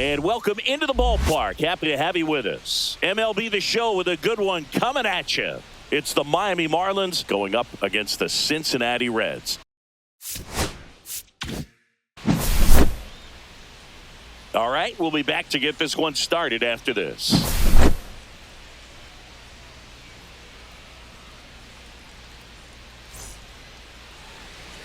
And welcome into the ballpark. Happy to have you with us. MLB The Show with a good one coming at you. It's the Miami Marlins going up against the Cincinnati Reds. All right, we'll be back to get this one started after this.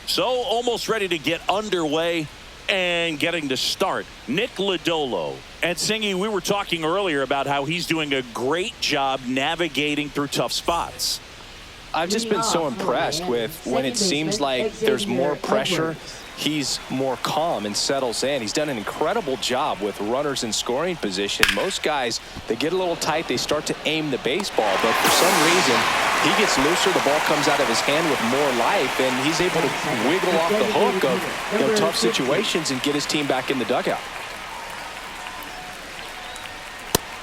So almost ready to get underway and getting to start. Nick Lodolo. And Singy, we were talking earlier about how he's doing a great job navigating through tough spots. I've just been so impressed with when it seems like there's more pressure, he's more calm and settles in. He's done an incredible job with runners in scoring position. Most guys, they get a little tight, they start to aim the baseball, but for some reason, he gets looser, the ball comes out of his hand with more life, and he's able to wiggle off the hook of tough situations and get his team back in the dugout.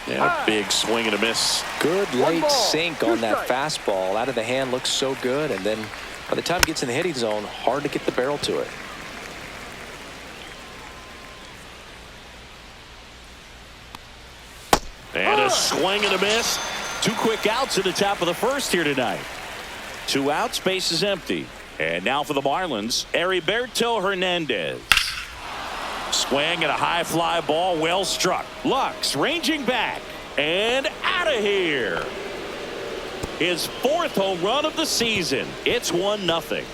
Yeah, big swing and a miss. Good late sink on that fastball. Out of the hand, looks so good, and then by the time it gets in the hitting zone, hard to get the barrel to it. And a swing and a miss. 2 quick outs in the top of the first here tonight. 2 outs, base is empty. And now for the Marlins, Heriberto Hernandez. Swing and a high fly ball, well struck. Lux ranging back and out of here. His 4th home run of the season. It's 1-0.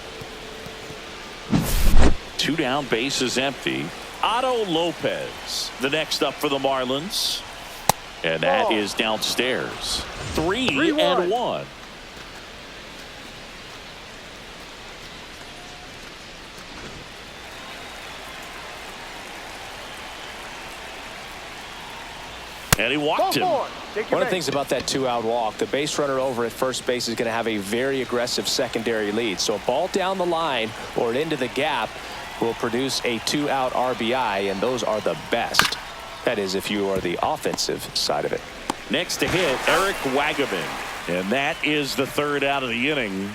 2 down, base is empty. Otto Lopez, the next up for the Marlins. And that is downstairs. 3-1. And he walked him. One of the things about that 2-out walk, the base runner over at first base is going to have a very aggressive secondary lead. So a ball down the line or into the gap will produce a 2-out RBI, and those are the best. That is, if you are the offensive side of it. Next to hit, Eric Wagaman. And that is the 3rd out of the inning.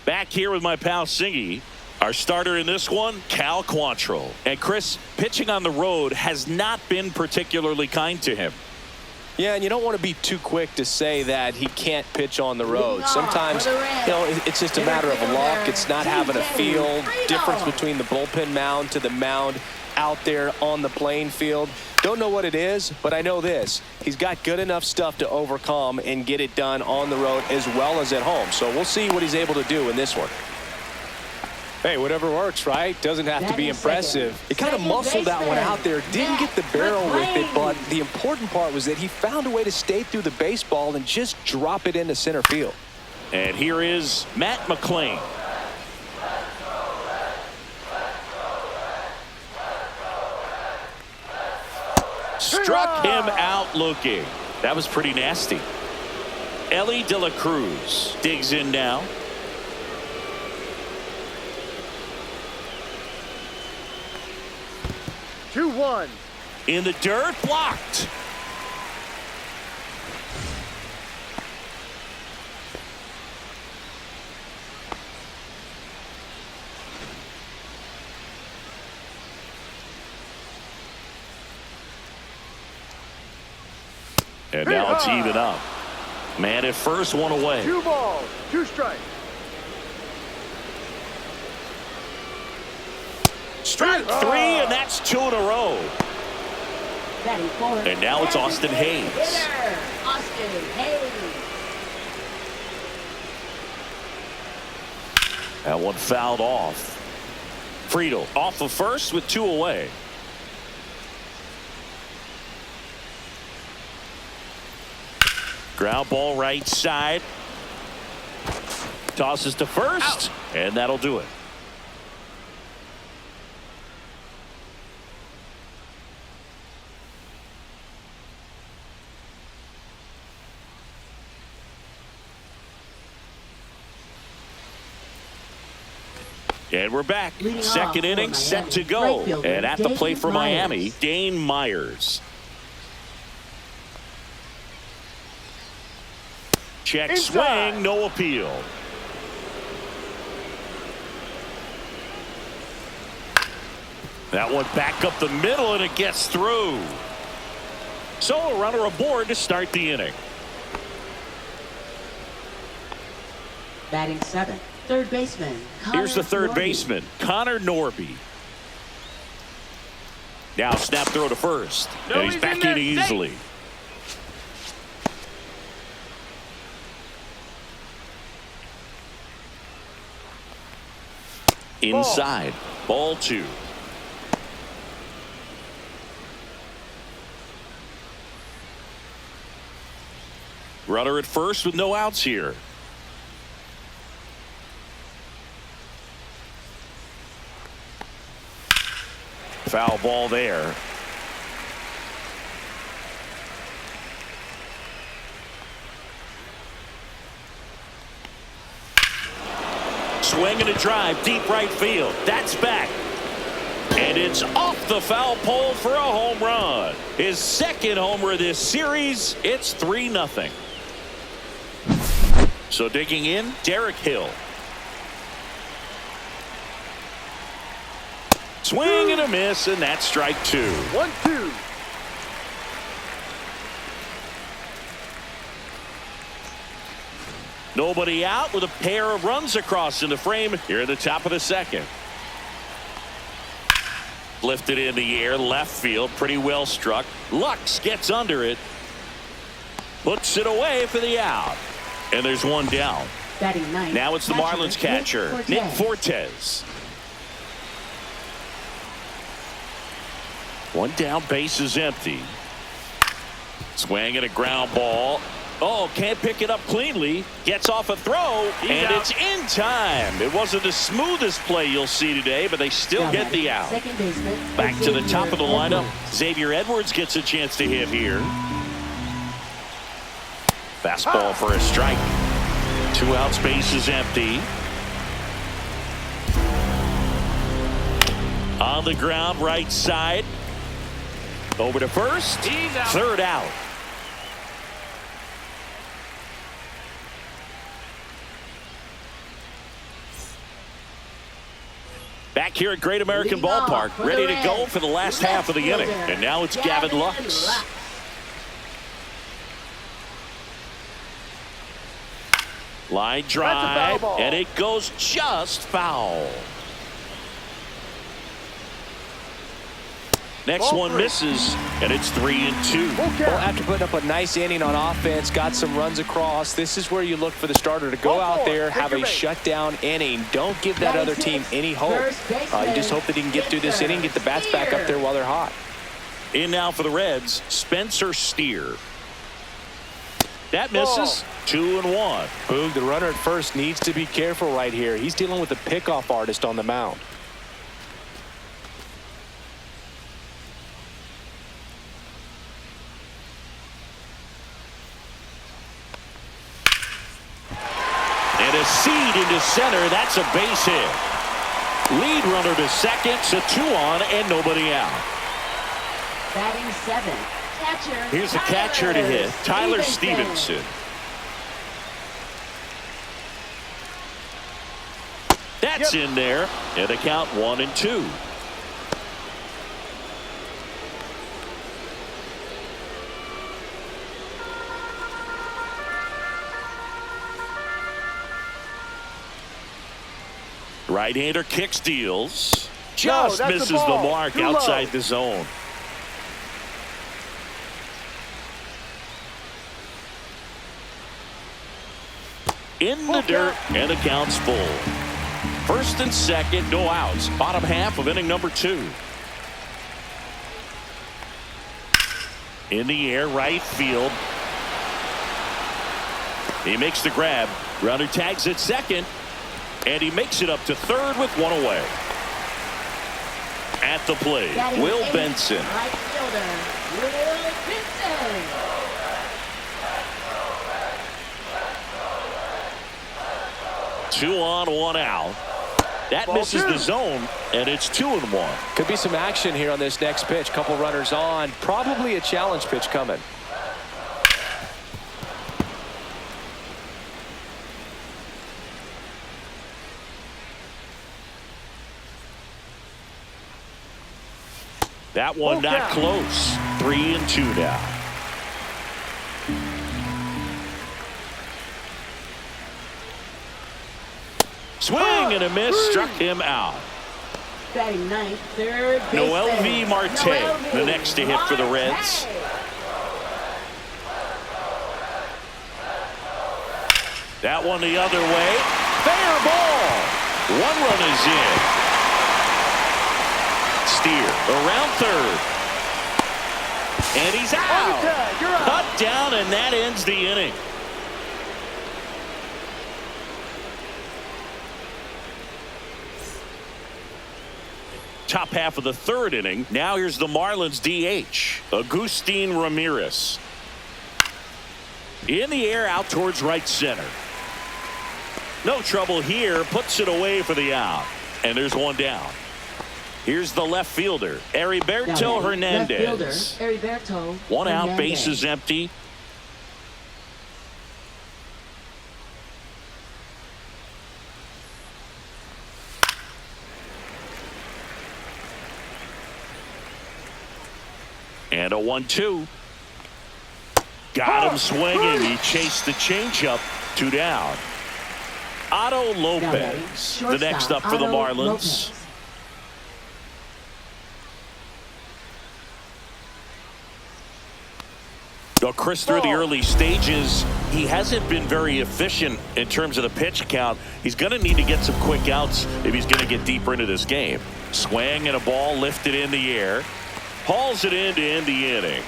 Back here with my pal Singy. Our starter in this one, Cal Quantrill. And Chris, pitching on the road has not been particularly kind to him. Yeah, and you don't want to be too quick to say that he can't pitch on the road. Sometimes, it's just a matter of luck. It's not having a feel. Difference between the bullpen mound to the mound out there on the playing field. Don't know what it is, but I know this. He's got good enough stuff to overcome and get it done on the road as well as at home. So we'll see what he's able to do in this one. Hey, whatever works, right? Doesn't have to be impressive. He kind of muscled that one out there. Didn't get the barrel with it, but the important part was that he found a way to stay through the baseball and just drop it into center field. And here is Matt McLean. Struck him out looking. That was pretty nasty. Ellie De La Cruz digs in now. In the dirt, blocked. And now it's even up. Man at first, 1 away. 2 balls, 2 strikes. Strike 3, and that's 2 in a row. And now it's Austin Hayes. That one fouled off. Friedel off of first with 2 away. Ground ball right side. Tosses to first, and that'll do it. And we're back. Second inning set to go. And at the plate for Miami, Dane Myers. Check swing, no appeal. That one back up the middle, and it gets through. So a runner aboard to start the inning. Batting seventh, third baseman. Here's the third Norby. baseman, Connor Norby. Now snap throw to first. And he's back in easily. Inside. Ball 2. Runner at first with no outs here. Foul ball there. Swing and a drive, deep right field. That's back. And it's off the foul pole for a home run. His second homer this series. It's 3-0. So digging in, Derek Hill. Swing and a miss, and that's strike 2. 1-2. Nobody out with a pair of runs across in the frame here at the top of the second. Lifted in the air, left field, pretty well struck. Lux gets under it. Puts it away for the out. And there's one down. Batting ninth, Now it's the Marlins catcher, Nick Fortes. One down, base is empty. Swing and a ground ball. Oh, can't pick it up cleanly. Gets off a throw, and it's in time. It wasn't the smoothest play you'll see today, but they still get the out. Back to the top of the lineup. Xavier Edwards gets a chance to hit here. Fastball for a strike. 2 outs, base is empty. On the ground, right side. Over to first. Third out. Back here at Great American Ballpark, ready to go for the last half of the inning. And now it's Gavin Lux. Line drive, and it goes just foul. Next one misses, and it's 3-2. Well, after putting up a nice inning on offense, got some runs across, this is where you look for the starter to go out there, have a shutdown inning. Don't give that other team any hope. You just hope that he can get through this inning, get the bats back up there while they're hot. In now for the Reds, Spencer Steer. That misses. 2-1. Boog, the runner at first needs to be careful right here. He's dealing with a pickoff artist on the mound. And a seed into center. That's a base hit. Lead runner to second. So 2 on and nobody out. Batting seventh, catcher. Here's a catcher to hit, Tyler Stevenson. That's in there, and the count 1-2. Right-hander kicks, deals. Just misses the mark outside the zone. In the dirt, and the count's full. First and second, no outs. Bottom half of inning number 2. In the air, right field. He makes the grab. Runner tags at second. And he makes it up to third with one away. At the plate, Will Benson. Right fielder, Will Benson. Two on, one out. That misses the zone, and it's 2-1. Could be some action here on this next pitch. Couple runners on. Probably a challenge pitch coming. That one not close. 3-2 now. Swing and a miss, struck him out. Batting ninth, third baseman. MLB Marte, the next to hit for the Reds. That one the other way. Fair ball. One run is in. Steer around third. And he's out. Cut down, and that ends the inning. Top half of the third inning. Now here's the Marlins DH, Agustin Ramirez. In the air, out towards right center. No trouble here, puts it away for the out. And there's one down. Here's the left fielder, Heriberto Hernandez. One out, bases empty. And a 1-2. Got him swinging. He chased the changeup. 2 down. Otto Lopez, the next up for the Marlins. Chris, through the early stages, he hasn't been very efficient in terms of the pitch count. He's going to need to get some quick outs if he's going to get deeper into this game. Swing and a ball lifted in the air. Hauls it in to end the inning.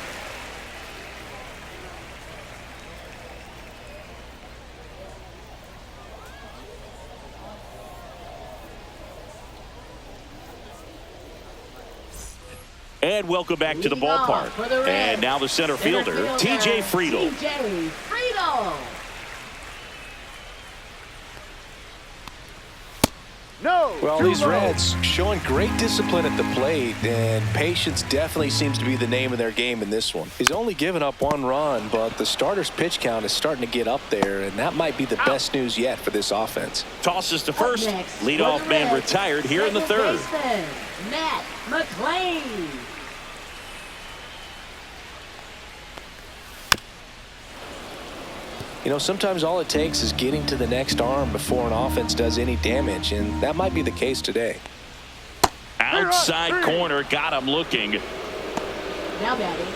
And welcome back to the ballpark. And now the center fielder, T.J. Friedl. Well, these Reds showing great discipline at the plate, and patience definitely seems to be the name of their game in this one. He's only given up 1 run, but the starter's pitch count is starting to get up there, and that might be the best news yet for this offense. Tosses to first. Leadoff man retired here in the third. Matt McLean. You know, sometimes all it takes is getting to the next arm before an offense does any damage, and that might be the case today. Outside corner, got him looking. Now batting.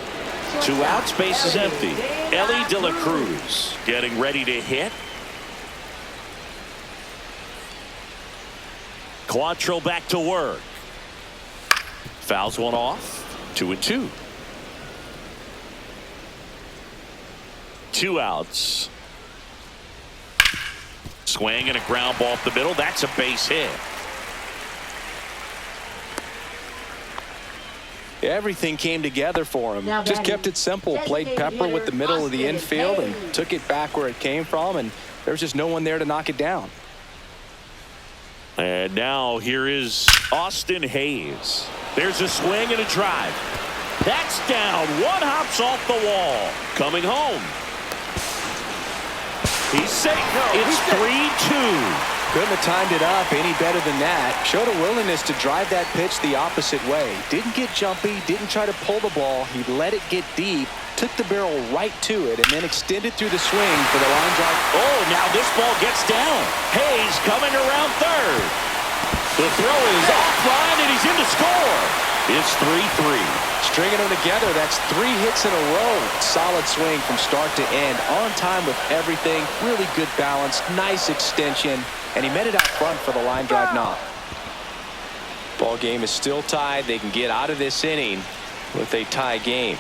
2 outs, base is empty. Ellie De La Cruz getting ready to hit. Quantrill back to work. Fouls one off. 2-2. 2 outs. Swing and a ground ball up the middle. That's a base hit. Everything came together for him. Just kept it simple. Played pepper with the middle of the infield and took it back where it came from, and there was just no one there to knock it down. And now here is Austin Hayes. There's a swing and a drive. That's down. One hops off the wall. Coming home. He's safe. It's 3-2. Couldn't have timed it up any better than that. Showed a willingness to drive that pitch the opposite way. Didn't get jumpy, didn't try to pull the ball. He let it get deep, took the barrel right to it, and then extended through the swing for the line drive. Oh, now this ball gets down. Hayes coming around third. The throw is offline, and he's in to score. It's 3-3. Stringing them together, that's 3 hits in a row. Solid swing from start to end. On time with everything. Really good balance. Nice extension. And he met it out front for the line drive knock. Ball game is still tied. They can get out of this inning with a tie game.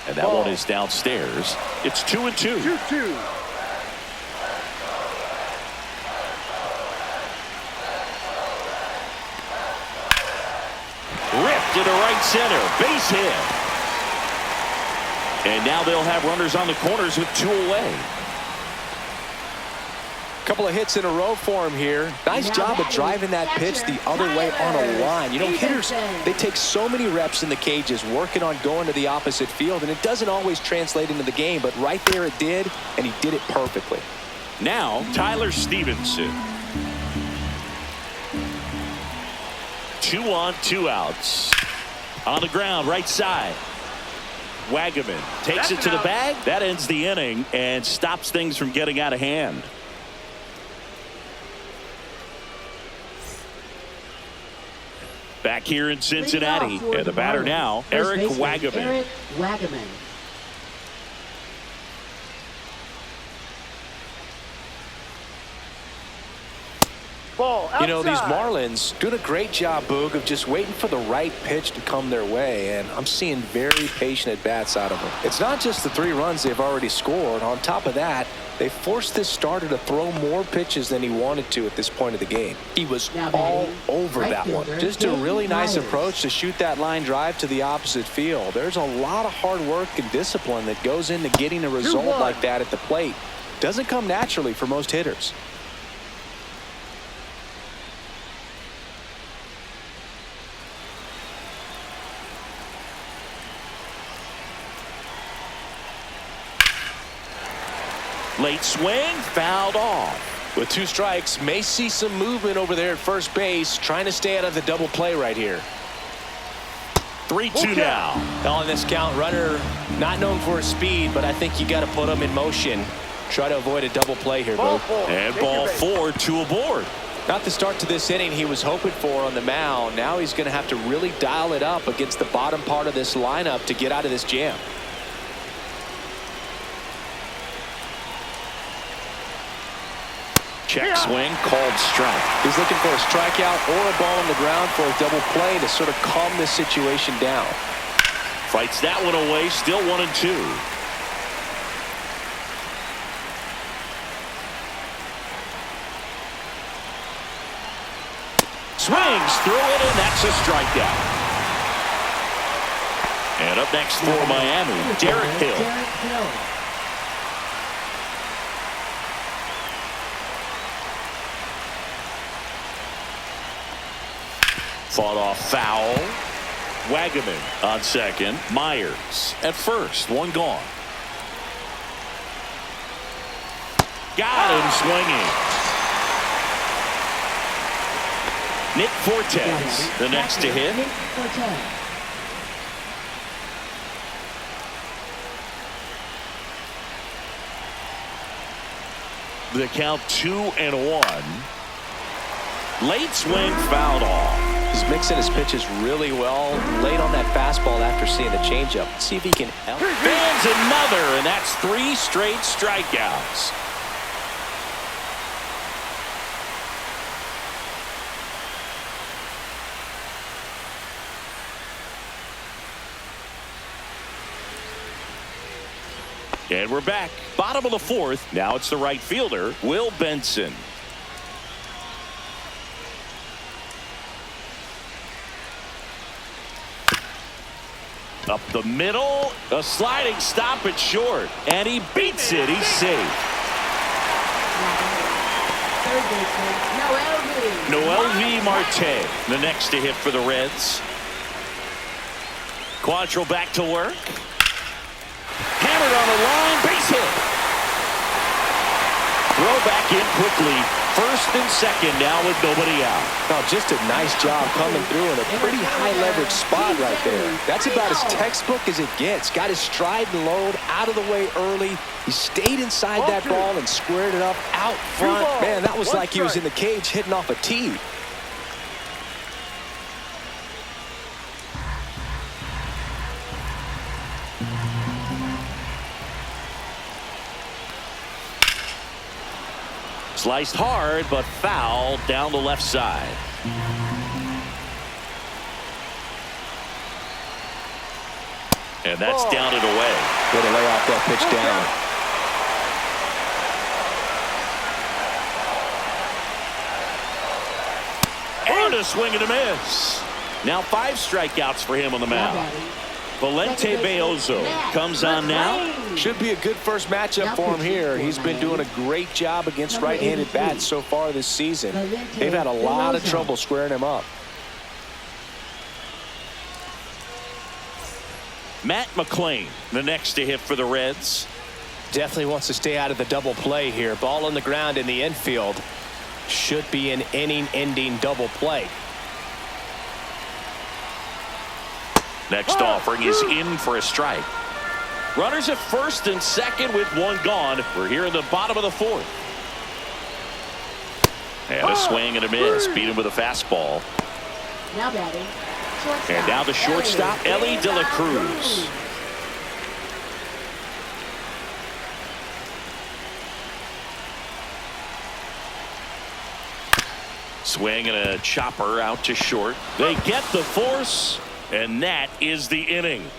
And that one is downstairs. It's 2-2. 2-2. Ripped into right center. Base hit. And now they'll have runners on the corners with 2 away. Couple of hits in a row for him here. Nice job of driving that pitch the other way on a line. You know, hitters, they take so many reps in the cages working on going to the opposite field, and it doesn't always translate into the game, but right there it did, and he did it perfectly. Now Tyler Stevenson. 2 on, 2 outs. On the ground, right side. Wagaman takes it to the bag. That ends the inning and stops things from getting out of hand. Back here in Cincinnati, and the batter now, Eric Wagaman. Eric Wagaman. You know, these Marlins doing a great job, Boog, of just waiting for the right pitch to come their way, and I'm seeing very patient at-bats out of them. It's not just the 3 runs they've already scored. On top of that, they forced this starter to throw more pitches than he wanted to at this point of the game. He was all over that one. Just a really nice approach to shoot that line drive to the opposite field. There's a lot of hard work and discipline that goes into getting a result like that at the plate. Doesn't come naturally for most hitters. Late swing, fouled off. With 2 strikes, may see some movement over there at first base, trying to stay out of the double play right here. 3-2 now. On this count, runner not known for his speed, but I think you got to put him in motion. Try to avoid a double play here, Bo. And ball 4, 2 aboard. Not the start to this inning he was hoping for on the mound. Now he's going to have to really dial it up against the bottom part of this lineup to get out of this jam. Check swing, called strike. He's looking for a strikeout or a ball on the ground for a double play to sort of calm this situation down. Fights that one away, still 1-2. Swings through it, and that's a strikeout. And up next for Miami, Derek Hill. Fought off foul. Wagaman on second. Myers at first. 1 gone. Got him swinging. Nick Fortes, the next to hit. The count 2-1. Late swing, fouled off. He's mixing his pitches really well. Late on that fastball after seeing the changeup. See if he can help. Fans another, and that's 3 straight strikeouts. And we're back. Bottom of the 4th. Now it's the right fielder, Will Benson. Up the middle, a sliding stop at short, and he beats it. He's safe. Third baseman, Noel V. Marte, the next to hit for the Reds. Quantrill back to work. Hammered on the line, base hit. Throw back in quickly. First and second now with nobody out. Now just a nice job coming through in a pretty high leverage spot right there. That's about as textbook as it gets. Got his stride and load out of the way early. He stayed inside that ball and squared it up out front. Man, that was like he was in the cage hitting off a tee. Sliced hard, but fouled down the left side. And that's down and away. Way to lay off that pitch down. And a swing and a miss. Now 5 strikeouts for him on the mound. Valente Beozo comes on now. Should be a good first matchup for him here. He's been doing a great job against right-handed bats so far this season. They've had a lot of trouble squaring him up. Matt McClain, the next to hit for the Reds. Definitely wants to stay out of the double play here. Ball on the ground in the infield. Should be an inning-ending double play. Next offering is in for a strike. Runners at first and second with one gone. We're here in the bottom of the fourth. And a swing and a miss. Beat him with a fastball. Now batting. Shortstop. And now the shortstop, Ellie De La Cruz. Swing and a chopper out to short. They get the force, and that is the inning.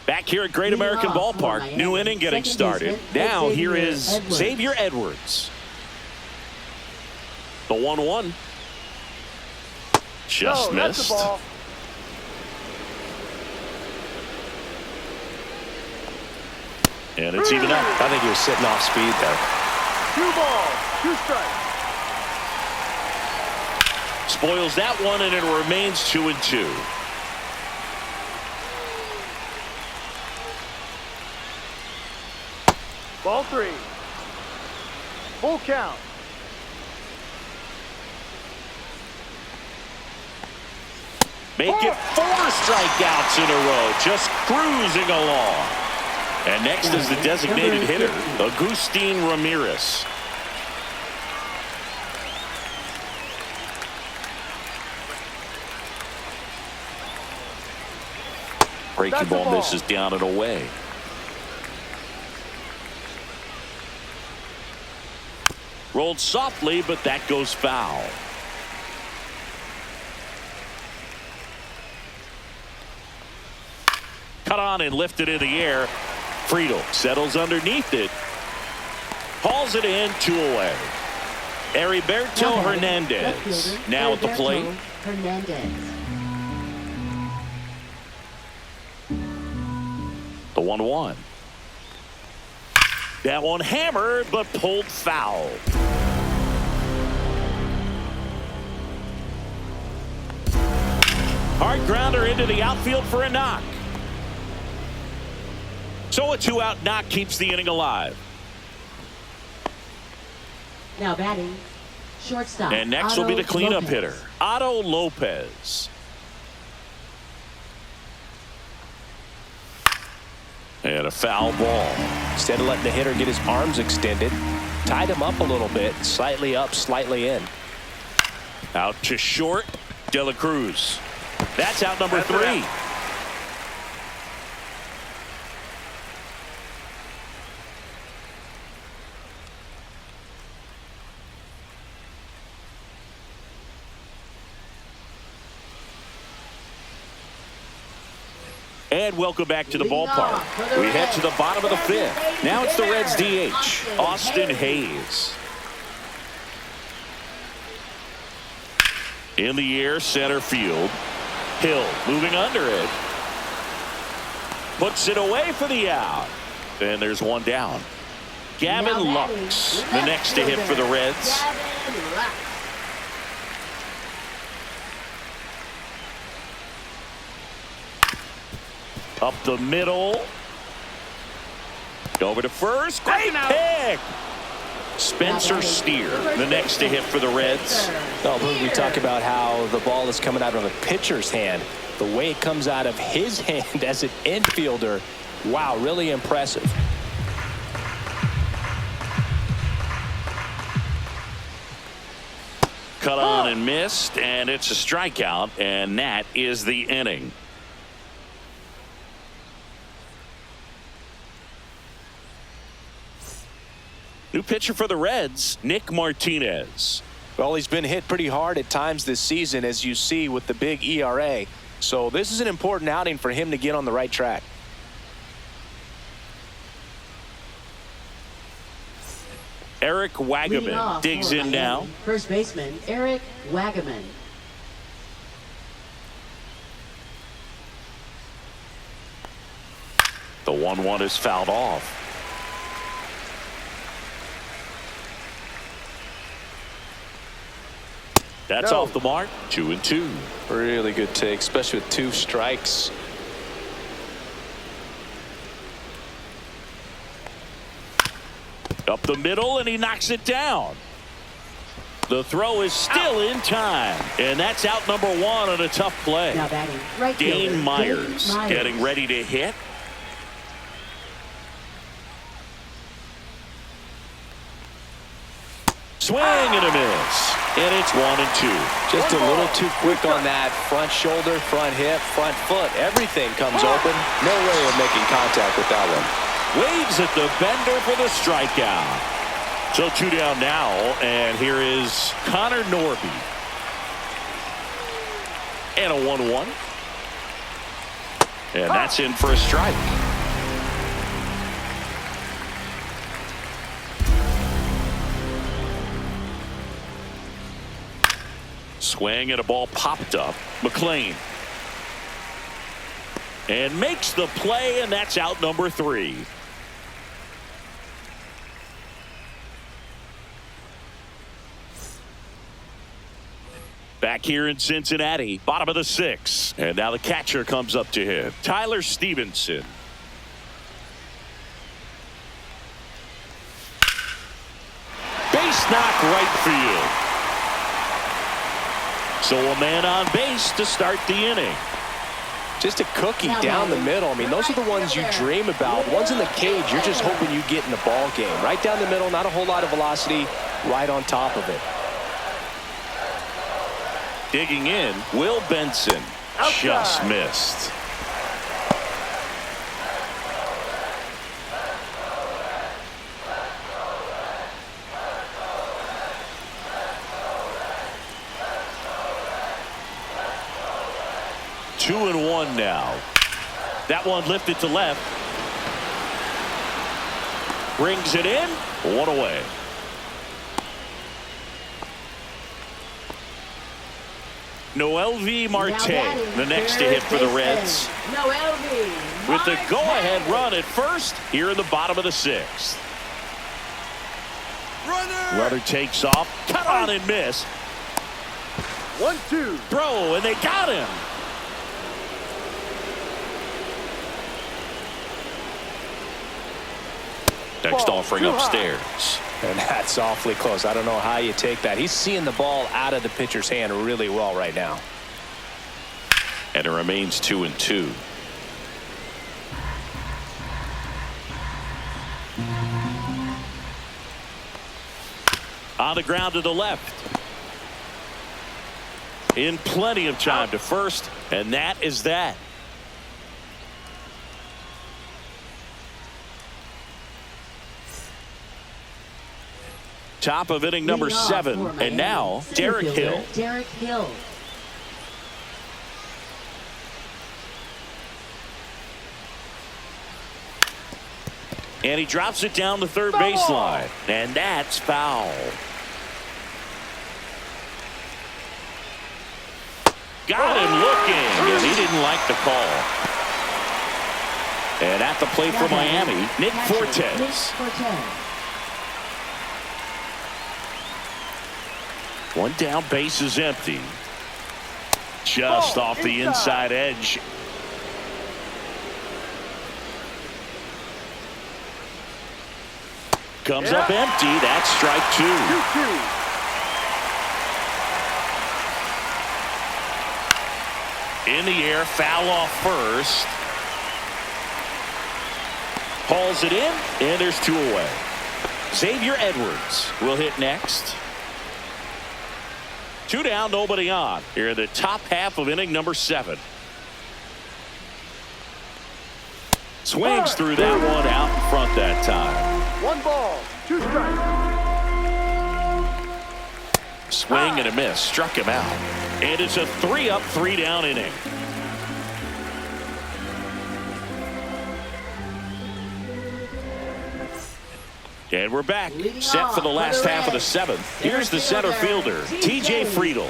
Back here at Great American Ballpark, new inning getting started. Now here is Xavier Edwards. The 1-1. Just missed. And it's even up. I think he was sitting off speed there. 2 balls, 2 strikes. Spoils that one, and it remains 2-2. Ball 3. Full count. Make it 4 strikeouts in a row. Just cruising along. And next is the designated hitter, Agustin Ramirez. Breaking ball misses down and away. Rolled softly, but that goes foul. Cut on and lifted in the air. Friedel settles underneath it. Hauls it in, 2 away. Heriberto Hernandez now at the plate. The 1-1. That one hammered, but pulled foul. Hard grounder into the outfield for a knock. So a 2-out knock keeps the inning alive. Now batting. Shortstop. And next will be the cleanup hitter, Otto Lopez. And a foul ball. Instead of letting the hitter get his arms extended, tied him up a little bit, slightly up, slightly in. Out to short, De La Cruz. That's out number 3. And welcome back to the ballpark. We head to the bottom of the 5th. Now it's the Reds DH, Austin Hayes. In the air, center field. Hill moving under it. Puts it away for the out. And there's one down. Gavin Lux, the next to hit for the Reds. Up the middle. Over to first. Great pick. Spencer Steer, the next to hit for the Reds. Oh, we talk about how the ball is coming out of a pitcher's hand. The way it comes out of his hand as an infielder. Wow, really impressive. Cut on and missed, and it's a strikeout, and that is the inning. New pitcher for the Reds, Nick Martinez. Well, he's been hit pretty hard at times this season, as you see with the big ERA. So this is an important outing for him to get on the right track. Eric Wagaman digs in now. First baseman, Eric Wagaman. The 1-1 is fouled off. That's off the mark. 2-2. Really good take, especially with 2 strikes. Up the middle, and he knocks it down. The throw is still in time. And that's out number 1 on a tough play. Now batting, right Dane fielder, Myers Myers getting ready to hit. Swing and a miss. And it's 1-2. Just a little too quick on that front shoulder, front hip, front foot. Everything comes open. No way of making contact with that one. Waves at the bender for the strikeout. So 2 down now, and here is Connor Norby. And a 1-1. And that's in for a strike. Swing and a ball popped up. McLean. And makes the play, and that's out number 3. Back here in Cincinnati, bottom of the 6th. And now the catcher comes up to him. Tyler Stevenson. Base knock right field. So a man on base to start the inning. Just a cookie down the middle. I mean, those are the ones you dream about. Ones in the cage, you're just hoping you get in the ball game. Right down the middle, not a whole lot of velocity, right on top of it. Digging in, Will Benson. Just missed. Two and 1 now. That one lifted to left. Brings it in. 1 away. Noel V. Marte, the next to hit for the Reds. Noel V. With the go-ahead run at first here in the bottom of the 6th. Runner takes off. Cut on and miss. 1-2. Throw, and they got him. Next offering upstairs. And that's awfully close. I don't know how you take that. He's seeing the ball out of the pitcher's hand really well right now. And it remains 2-2. On the ground to the left. In plenty of time to first, and that is that. Top of inning number 7, and now Derek Hill. Derek Hill. And he drops it down the third baseline, and that's foul. Got him looking, and he didn't like the call. And at the plate for Miami, Nick Fortes. One down, base is empty. Just off the inside edge. Comes up empty. That's strike 2. 2-2. In the air, foul off first. Hauls it in, and there's 2 away. Xavier Edwards will hit next. 2 down, nobody on. Here in the top half of inning number 7. Swings through that one out in front that time. 1 ball, 2 strikes. Swing and a miss. Struck him out. And it's a 3-up, 3-down inning. And we're back, set for the last half of the 7th. Here's the center fielder, T.J. Friedel.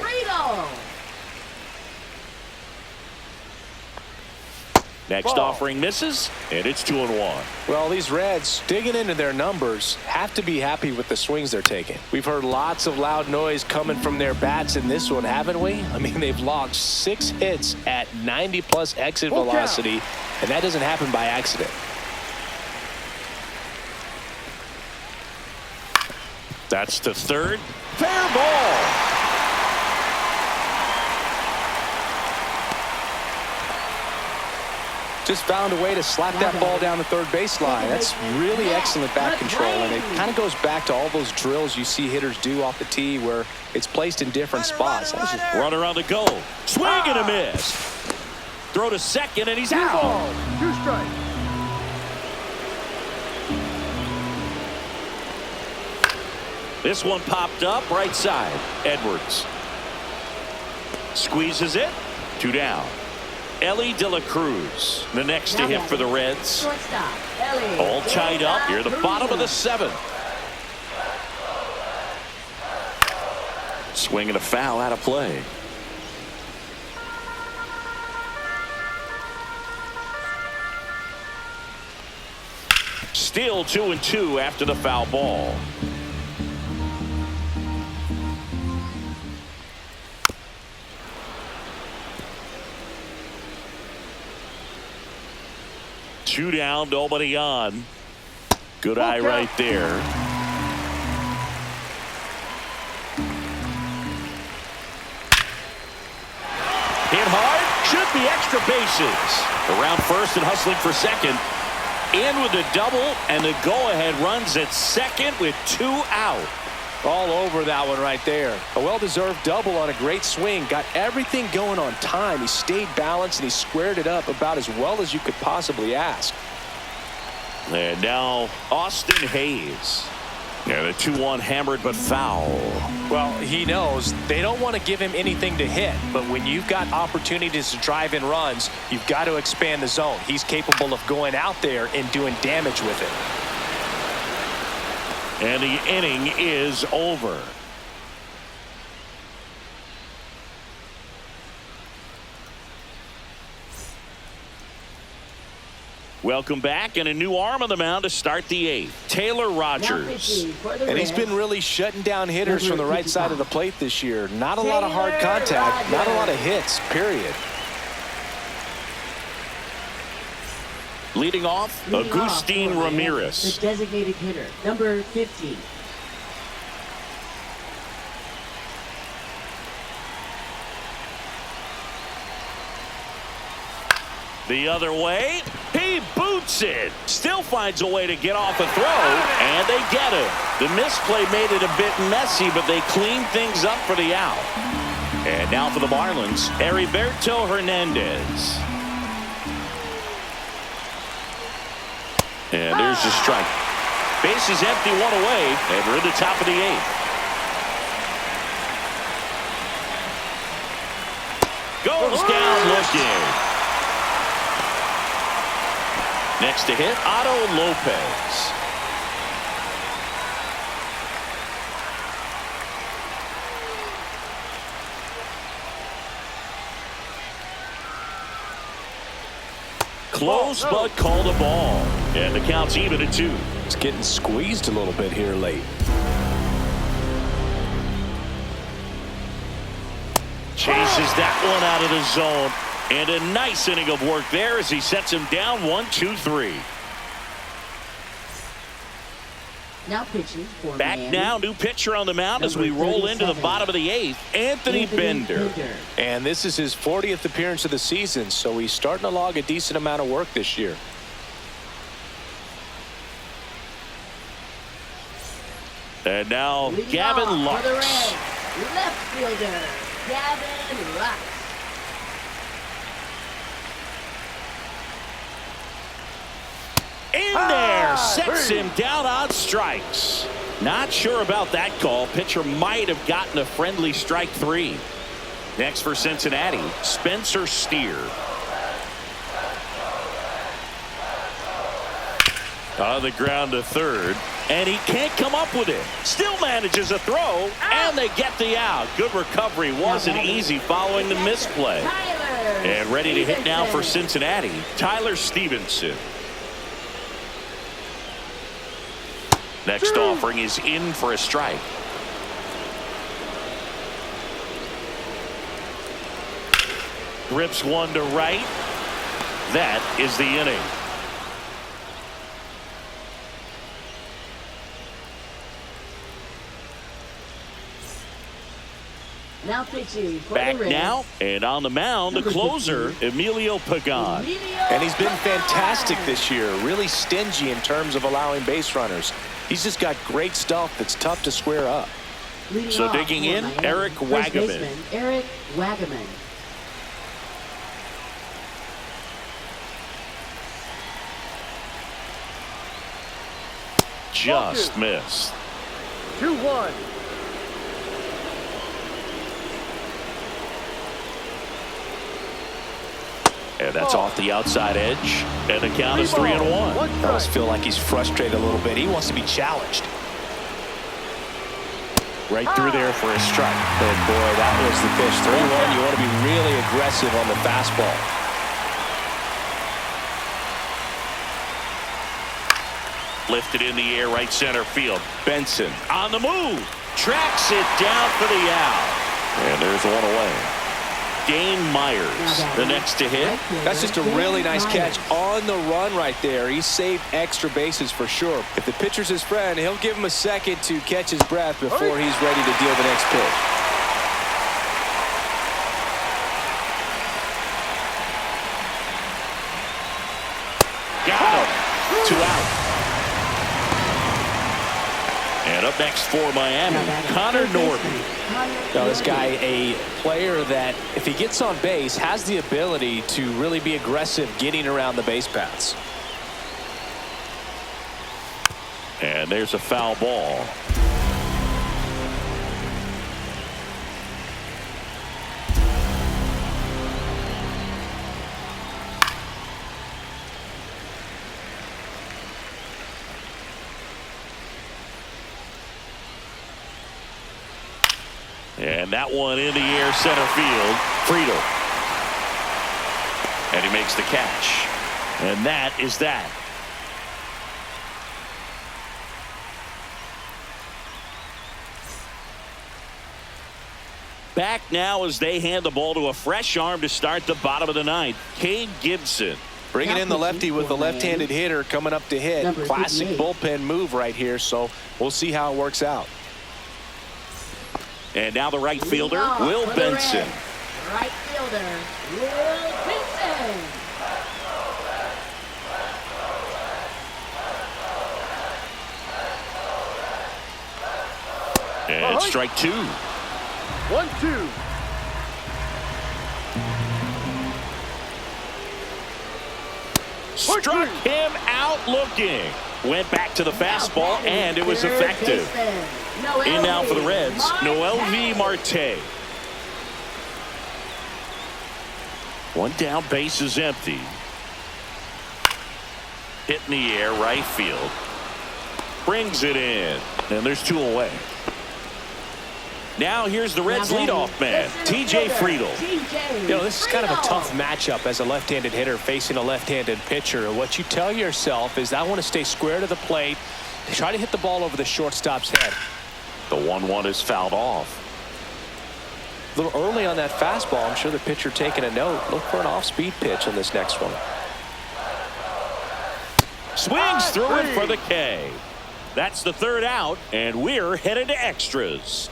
Next offering misses, and it's 2-1. Well, these Reds, digging into their numbers, have to be happy with the swings they're taking. We've heard lots of loud noise coming from their bats in this one, haven't we? I mean, they've logged 6 hits at 90+ exit velocity, and that doesn't happen by accident. That's to third. Fair ball. Just found a way to slap that ball down the third baseline. That's really excellent bat control, and it kind of goes back to all those drills you see hitters do off the tee where it's placed in different spots. Runner on the go. Swing and a miss. Throw to second, and he's out. Ball, 2 strikes. This one popped up right side. Edwards squeezes it. 2 down. Ellie De La Cruz, the next to hit for the Reds. All tied up here, the bottom of the 7th. Swing and a foul out of play. Still 2-2 after the foul ball. Two down, nobody on. Good eye right there. Hit hard, should be extra bases. Around first and hustling for second. In with the double, and the go-ahead runs at second with 2 out. All over that one right there. A well-deserved double on a great swing. Got everything going on time. He stayed balanced, and he squared it up about as well as you could possibly ask. And now Austin Hayes. Yeah, the 2-1 hammered but foul. Well, he knows they don't want to give him anything to hit, but when you've got opportunities to drive in runs, you've got to expand the zone. He's capable of going out there and doing damage with it. And the inning is over. Welcome back, and a new arm on the mound to start the 8th. Taylor Rogers. And he's been really shutting down hitters from the right side of the plate this year. Not a lot of hard contact, not a lot of hits, period. Leading off, Agustin Ramirez. The designated hitter, number 50. The other way, he boots it. Still finds a way to get off a throw, and they get it. The misplay made it a bit messy, but they cleaned things up for the out. And now for the Marlins, Heriberto Hernandez. And there's the strike. Bases empty, 1 away, and we're in the top of the 8th. Goes down looking. Next to hit, Otto Lopez. Close, but called a ball. And the count's even at 2. It's getting squeezed a little bit here late. Chases that one out of the zone. And a nice inning of work there as he sets him down 1, 2, 3. Now pitching for Back Miami. now, new pitcher on the mound as we roll into the bottom of the 8th, Anthony Bender. And this is his 40th appearance of the season, so he's starting to log a decent amount of work this year. And now Gavin Lux. Left fielder, Gavin Lux. In there, sets him down on strikes. Not sure about that call. Pitcher might have gotten a friendly strike 3. Next for Cincinnati, Spencer Steer. On the ground to third, and he can't come up with it. Still manages a throw, and they get the out. Good recovery. Wasn't easy following the misplay. And ready to hit now for Cincinnati, Tyler Stevenson. Next offering is in for a strike. Rips one to right. That is the inning. Now pitching for Back the Reds. now, and on the mound, the closer, Emilio Pagan. And he's been fantastic this year. Really stingy in terms of allowing base runners. He's just got great stuff that's tough to square up. Leading So off digging for in, Miami, Eric first Wagaman. baseman, Eric Wagaman. Just missed. 2-1. And that's off the outside edge. And the count is 3-1. I almost feel like he's frustrated a little bit. He wants to be challenged. Right through there for a strike. And boy, that was the pitch. 3-1. You want to be really aggressive on the fastball. Lifted in the air, right center field. Benson on the move. Tracks it down for the out. And there's one away. Dane Myers, the next to hit. That's just a really nice catch on the run right there. He saved extra bases for sure. If the pitcher's his friend, he'll give him a second to catch his breath before he's ready to deal the next pitch. Got him. 2 out. And up next for Miami, Connor Norton. Now this guy, a player that if he gets on base has the ability to really be aggressive getting around the base paths. And there's a foul ball. And that one in the air, center field. Friedel. And he makes the catch. And that is that. Back now as they hand the ball to a fresh arm to start the bottom of the ninth. Cade Gibson. Bringing in the lefty with the left-handed hitter coming up to hit. Number Classic 58. bullpen move right here, so we'll see how it works out. And now the right fielder, Leading off Will for the Benson. Reds, right fielder, Will Benson. And strike 2. 1-2. Struck him out looking. Went back to the fastball, and it was effective. In now for the Reds, Noel V. Marte. One down, base is empty. Hit in the air, right field. Brings it in, and there's 2 away. Now here's the Reds leadoff man, TJ Friedel. You know, this is kind of a tough matchup as a left-handed hitter facing a left-handed pitcher. What you tell yourself is I want to stay square to the plate, try to hit the ball over the shortstop's head. The 1-1 is fouled off. A little early on that fastball. I'm sure the pitcher taking a note. Look for an off-speed pitch on this next one. Swings through it for the K. That's the 3rd out, and we're headed to extras.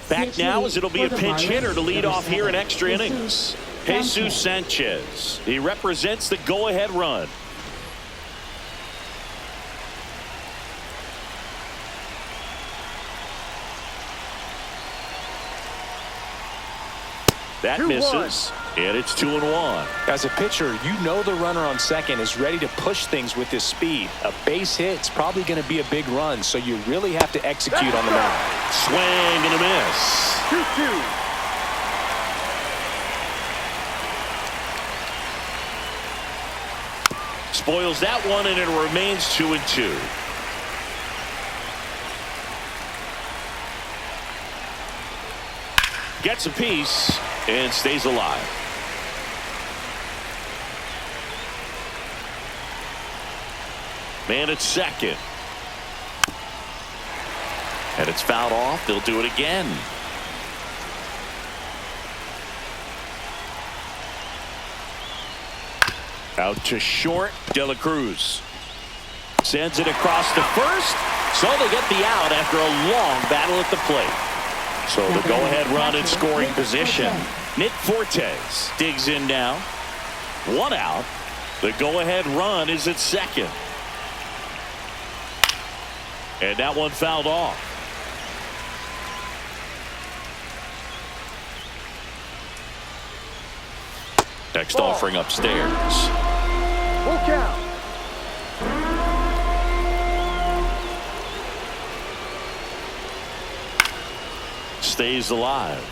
Back now as it'll be a pinch hitter to lead off here in extra innings. Jesus Sanchez. He represents the go-ahead run. That misses, and it's 2-1. As a pitcher, you know the runner on second is ready to push things with his speed. A base hit's probably going to be a big run, so you really have to execute on the mound. Swing and a miss. 2-2. Spoils that one, and it remains 2-2. Gets a piece and stays alive. Man at second. And it's fouled off. They'll do it again. Out to short, De La Cruz. Sends it across to first. So they get the out after a long battle at the plate. So the go-ahead run in scoring position. Nick Fortes digs in now. 1 out. The go-ahead run is at second. And that one fouled off. Next offering upstairs. Full count. Stays alive.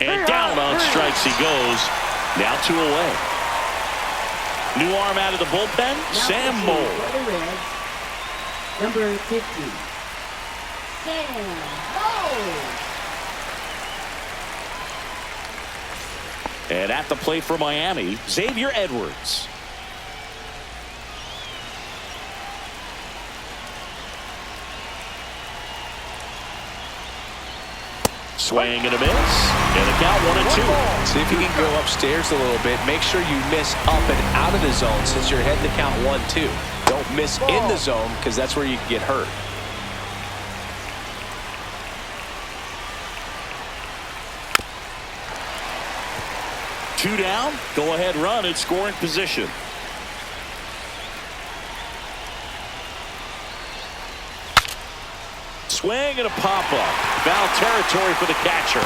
And down on strikes he goes. Now 2 away. New arm out of the bullpen, Sam Moll. For the Reds, number 50, Sam Moll. And at the plate for Miami, Xavier Edwards. Swing and a miss. And the count 1-2. See if you can go upstairs a little bit. Make sure you miss up and out of the zone since you're heading to count 1-2. Don't miss in the zone because that's where you can get hurt. Two down. Go ahead run in scoring position. Swing and a pop-up. Foul territory for the catcher.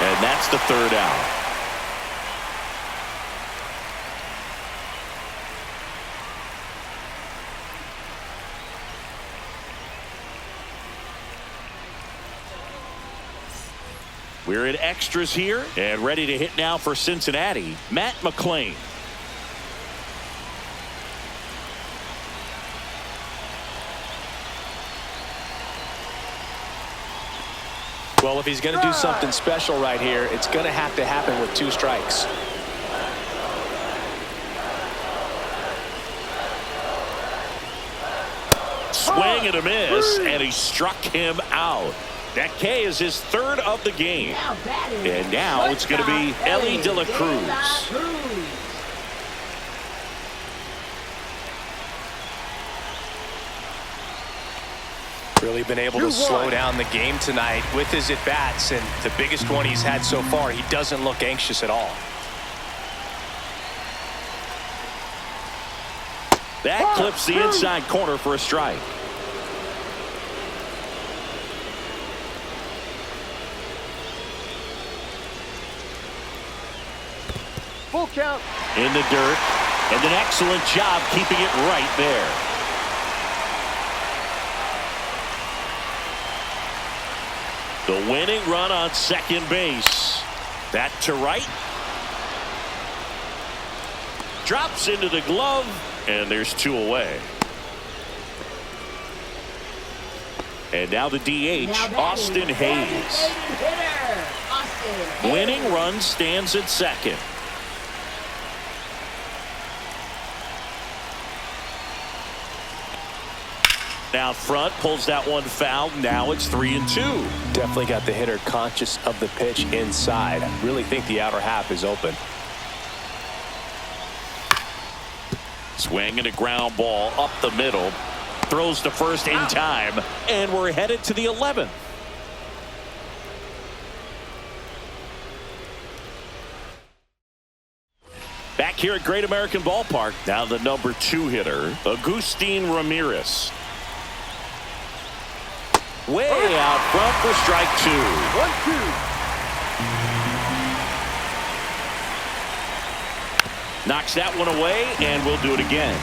And that's the 3rd out. We're in extras here and ready to hit now for Cincinnati, Matt McClain. Well, if he's going to do something special right here, it's going to have to happen with 2 strikes. Swing and a miss, and he struck him out. That K is his 3rd of the game. And now it's going to be Elly De La Cruz. Really been able to slow down the game tonight with his at-bats, and the biggest one he's had so far, he doesn't look anxious at all. That clips the inside corner for a strike. Full count. In the dirt, and an excellent job keeping it right there. The winning run on second base. That to right. Drops into the glove, and there's 2 away. And now the DH, Austin Hayes. Winning run stands at second. Now front, pulls that one foul. Now it's 3-2. Definitely got the hitter conscious of the pitch inside. I really think the outer half is open. Swing and a ground ball up the middle. Throws to first in time. And we're headed to the 11th. Back here at Great American Ballpark. Now the number 2 hitter, Agustin Ramirez. Way out front for strike 2. 1-2. Knocks that one away, and we'll do it again.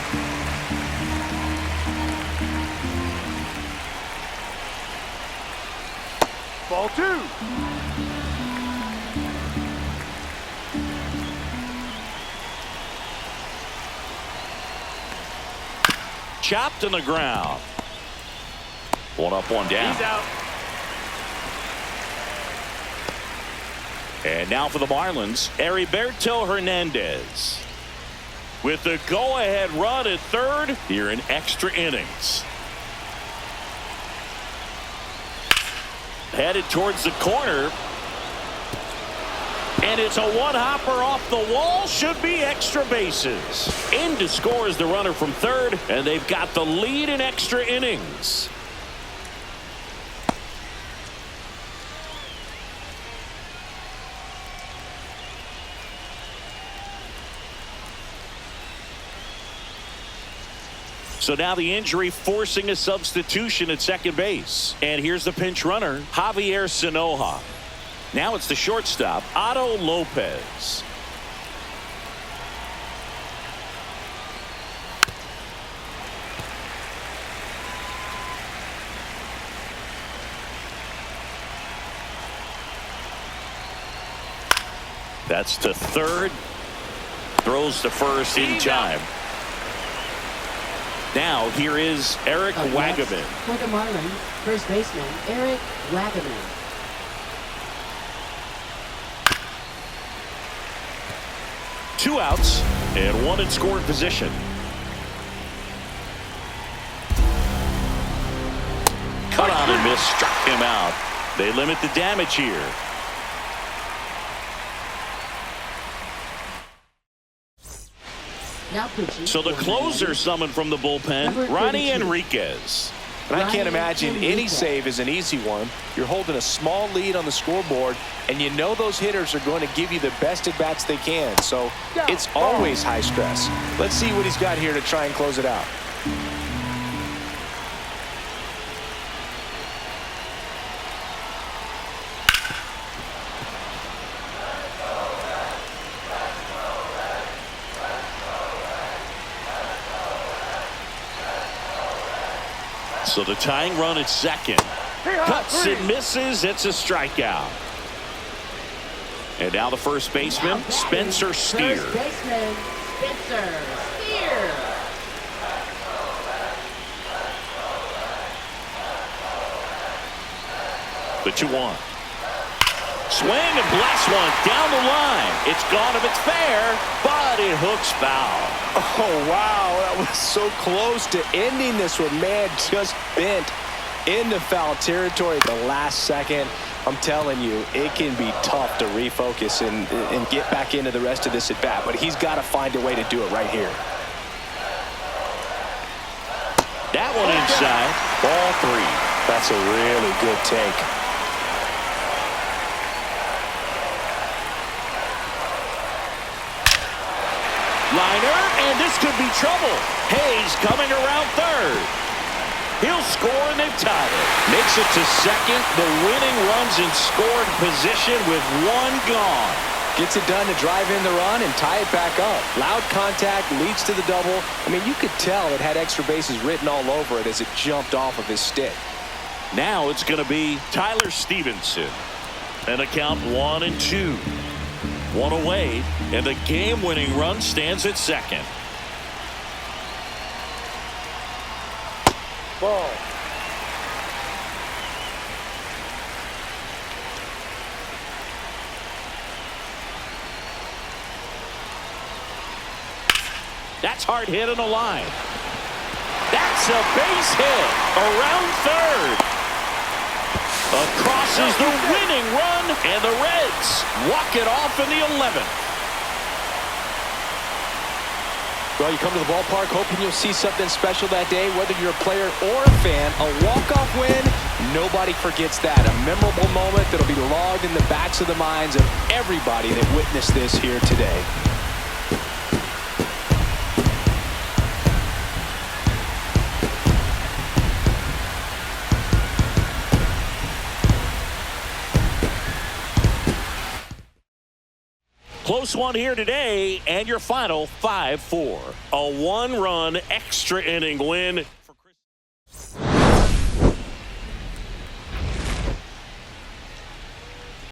Ball 2. Chopped on the ground. 1 up, 1 down. He's out. And now for the Marlins, Heriberto Hernandez. With the go-ahead run at third here in extra innings. Headed towards the corner. And it's a one-hopper off the wall. Should be extra bases. In to score is the runner from third, and they've got the lead in extra innings. So now the injury forcing a substitution at second base. And here's the pinch runner, Javier Sinoja. Now it's the shortstop, Otto Lopez. That's to third. Throws to first in time. Now here is Eric Wagaman. For the Marlins, first baseman Eric Wagaman. Two outs and one in scoring position. Cut on and miss, struck him out. They limit the damage here. Now pitching. So the closer summoned from the bullpen, Ronnie Enriquez. And I can't imagine any save is an easy one. You're holding a small lead on the scoreboard, and you know those hitters are going to give you the best at-bats they can. So it's always high stress. Let's see what he's got here to try and close it out. So the tying run at second. Cuts and misses. It's a strikeout. And now the first baseman, Spencer Steer. First baseman Spencer Steer. The 2-1. Swing and blast one down the line. It's gone if it's fair, but it hooks foul. Oh, wow. That was so close to ending this one. Man, just bent into foul territory at the last second. I'm telling you, it can be tough to refocus and get back into the rest of this at bat, but he's got to find a way to do it right here. That one inside. Ball 3. That's a really good take. Liner, and this could be trouble. Hayes coming around third. He'll score and they've tied it. Makes it to second. The winning run's in scoring position with one gone. Gets it done to drive in the run and tie it back up. Loud contact leads to the double. I mean, you could tell it had extra bases written all over it as it jumped off of his stick. Now it's going to be Tyler Stevenson. And a count 1-2. One away, and the game-winning run stands at second. Ball. That's hard hit on the line. That's a base hit around third. Across is the winning run, and the Reds walk it off in the 11th. Well, you come to the ballpark hoping you'll see something special that day, whether you're a player or a fan. A walk-off win, nobody forgets that. A memorable moment that'll be logged in the backs of the minds of everybody that witnessed this here today. Close one here today, and your final 5-4. A one-run extra inning win